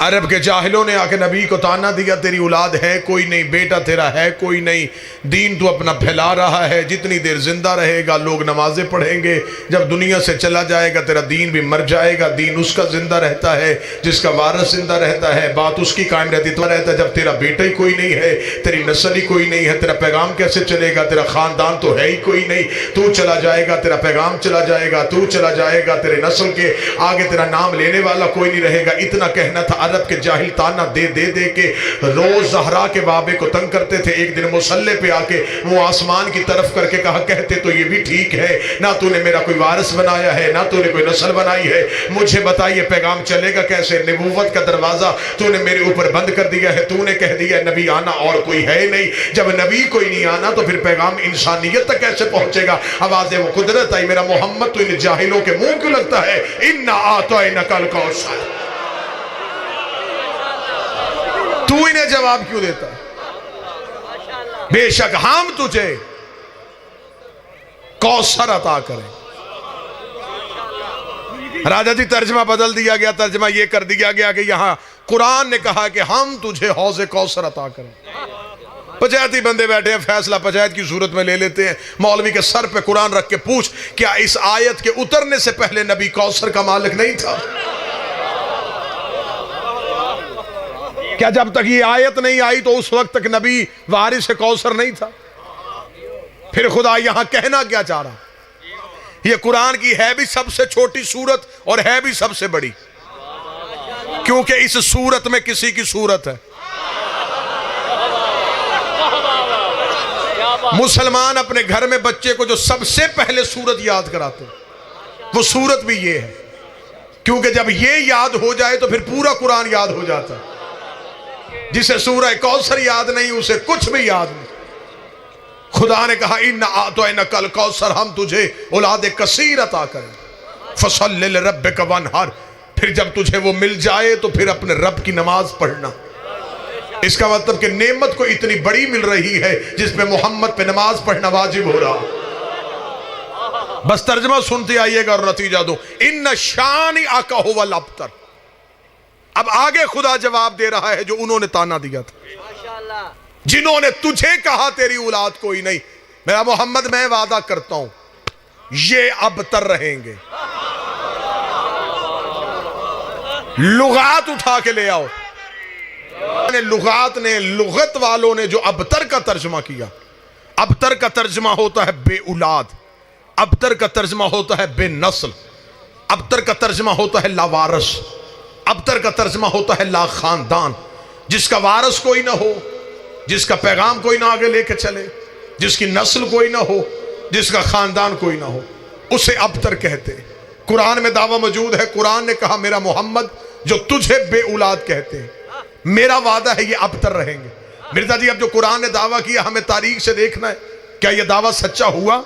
अरब के जाहिलों ने आके नबी को ताना दिया, तेरी औलाद है कोई नहीं, बेटा तेरा है कोई नहीं, दीन तो अपना फैला रहा है, जितनी देर जिंदा रहेगा लोग नमाजें पढ़ेंगे, जब दुनिया से चला जाएगा तेरा दीन भी मर जाएगा। दीन उसका जिंदा रहता है जिसका वारिस जिंदा रहता है, बात उसकी कायम रहती तो रहता है। जब तेरा बेटा ही कोई नहीं है, तेरी नस्ल ही कोई नहीं है, तेरा पैगाम कैसे चलेगा? तेरा खानदान तो है ही कोई नहीं, तू चला जाएगा तेरा पैगाम चला जाएगा, तू चला जाएगा तेरे नस्ल के आगे तेरा नाम लेने वाला कोई नहीं रहेगा। इतना कहना था। अरब के जाहिल ताना दे दे दे के रोज ज़हरा के बाबे को तंग करते थे। एक दिन मुसल्ले पे आके वो आसमान की तरफ करके कहा, कहते तो ये भी ठीक है, ना तूने मेरा कोई वारिस बनाया है ना तूने कोई नस्ल बनाई है, मुझे बताइए पैगाम चलेगा कैसे? नबूवत का दरवाजा तूने मेरे ऊपर बंद कर दिया है, तूने कह दिया नबी आना और कोई है नहीं। जब नबी कोई नहीं आना तो फिर पैगाम इंसानियत तक कैसे पहुंचेगा? आवाज़ वो कुदरत आई, मेरा मोहम्मद तो इन जाहिलों के मुंह क्यों लगता है? इन्ना आतैनकल कौसर, तू इन्हें जवाब क्यों देता? बेशक हम तुझे कौसर अता करें। राजा जी तर्जमा बदल दिया गया, तर्जमा यह कर दिया गया कि यहां कुरान ने कहा कि हम तुझे हौज़े कौसर अता करें। पंचायती बंदे बैठे हैं, फैसला पंचायत की सूरत में ले लेते हैं। मौलवी के सर पे कुरान रख के पूछ, क्या इस आयत के उतरने से पहले नबी कौसर का मालिक नहीं था? क्या जब तक ये आयत नहीं आई तो उस वक्त तक नबी वारिस कौसर नहीं था? फिर खुदा यहां कहना क्या चाह रहा? ये कुरान की है भी सबसे छोटी सूरत और है भी सबसे बड़ी, क्योंकि इस सूरत में किसी की सूरत है। मुसलमान अपने घर में बच्चे को जो सबसे पहले सूरत याद कराते वो सूरत भी ये है, क्योंकि जब ये याद हो जाए तो फिर पूरा कुरान याद हो जाता है। जिसे सूरह कौसर याद नहीं उसे कुछ भी याद नहीं। खुदा ने कहा इन्ना आतैनकल कौसर, हम तुझे औलाद कसीर अता करें, फसल्लि लिरब्बिका वन्हर। फिर जब तुझे वो मिल जाए तो फिर अपने रब की नमाज पढ़ना। इसका मतलब कि नेमत को इतनी बड़ी मिल रही है जिसमें मोहम्मद पे नमाज पढ़ना वाजिब हो रहा। बस तर्जमा सुनते आइएगा और नतीजा दो। इन्ना शानी आका हुवल अब्तर। अब आगे खुदा जवाब दे रहा है जो उन्होंने ताना दिया था, जिन्होंने तुझे कहा तेरी औलाद कोई नहीं। मेरा मोहम्मद मैं वादा करता हूं ये अबतर रहेंगे। लुगात उठा के ले आओ। लुगात ने, लुगत वालों ने जो अबतर का तर्जमा किया, अबतर का तर्जमा होता है बे औलाद, अबतर का तर्जमा होता है बे नस्ल, अबतर का तर्जमा होता है लावारस, अबतर का तर्जमा होता है ला खानदान। जिसका वारस कोई ना हो, जिसका पैगाम कोई ना आगे लेके चले, जिसकी नस्ल कोई ना हो, जिसका खानदान कोई ना हो, उसे अबतर कहते। कुरान में दावा मौजूद है। कुरान ने कहा मेरा मोहम्मद जो तुझे बे औलाद कहते हैं, मेरा वादा है ये अबतर रहेंगे। मिर्जा जी अब जो कुरान ने दावा किया हमें तारीख से देखना है, क्या यह दावा सच्चा हुआ,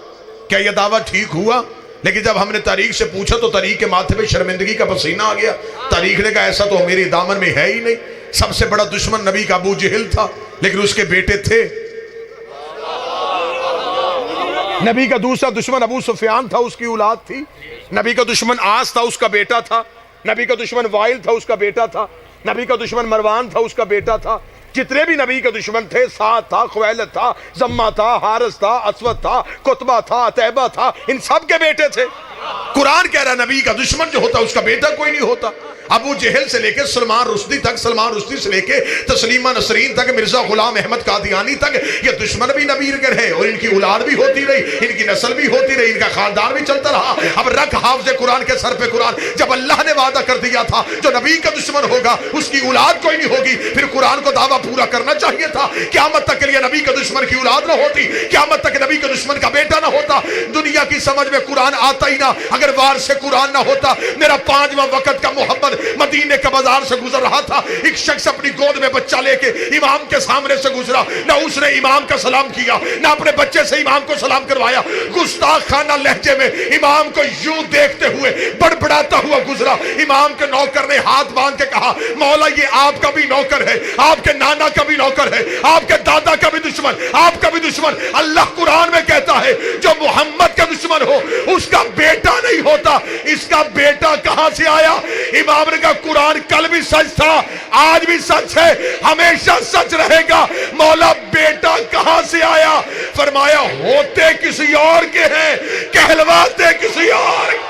क्या यह दावा ठीक हुआ? लेकिन जब हमने तारीख से पूछा तो तारीख के माथे पे शर्मिंदगी का पसीना आ गया। तारीख ने कहा ऐसा तो मेरे दामन में है ही नहीं। सबसे बड़ा दुश्मन नबी का अबू जहल था, लेकिन उसके बेटे थे। नबी का दूसरा दुश्मन अबू सुफियान था, उसकी औलाद थी। नबी का दुश्मन आस था, उसका बेटा था। नबी का दुश्मन वाइल था, उसका बेटा था। नबी का दुश्मन मरवान था, उसका बेटा था। जितने भी नबी के दुश्मन थे, साद था, खुवैलद था, जम्मा था, हारिस था, असवद था, कुतबा था, तैबा था, इन सब के बेटे थे। कुरान कह रहा नबी का दुश्मन जो होता उसका बेटा कोई नहीं होता। अबू जहल से लेके सलमान रुश्दी तक, सलमान रुश्दी से लेके तस्लीमा नसरीन तक, मिर्जा गुलाम अहमद कादियानी तक, ये दुश्मन भी नबी के रहे और इनकी औलाद भी होती रही, इनकी नस्ल भी होती रही, इनका खानदान भी चलता रहा। अब रख हाफिज़े कुरान के सर पे कुरान। जब अल्लाह ने वादा कर दिया था जो नबी का दुश्मन होगा उसकी औलाद कोई नहीं होगी, फिर कुरान को दावा पूरा करना चाहिए था। क़यामत तक के लिए नबी के दुश्मन की औलाद ना होती, क़यामत तक नबी के दुश्मन का बेटा ना होता। दुनिया की समझ में कुरान आता ही ना अगर वार से कुरान ना होता। मेरा 5वां वक्त का मोहम्मद मदीने के बाजार से गुजर रहा था, एक शख्स अपनी गोद में बच्चा लेके इमाम के सामने से गुजरा, ना उसने इमाम का सलाम किया, ना अपने बच्चे से इमाम को सलाम करवाया। गुस्ताख खाना लहजे में इमाम को यूं देखते हुए बड़बड़ाता हुआ गुजरा। इमाम के नौकर ने हाथ बांध के कहा, मौला ये आपका भी नौकर है, आपके नाना का भी नौकर है, आपके दादा का भी दुश्मन, आपका भी दुश्मन। अल्लाह कुरान में कहता है जो मोहम्मद का दुश्मन हो उसका बेटा नहीं होता। इसका बेटा कहां से आया? इमाम सब्र का कुरान कल भी सच था, आज भी सच है, हमेशा सच रहेगा। मौला बेटा कहां से आया? फरमाया होते किसी और के हैं, कहलवाते किसी और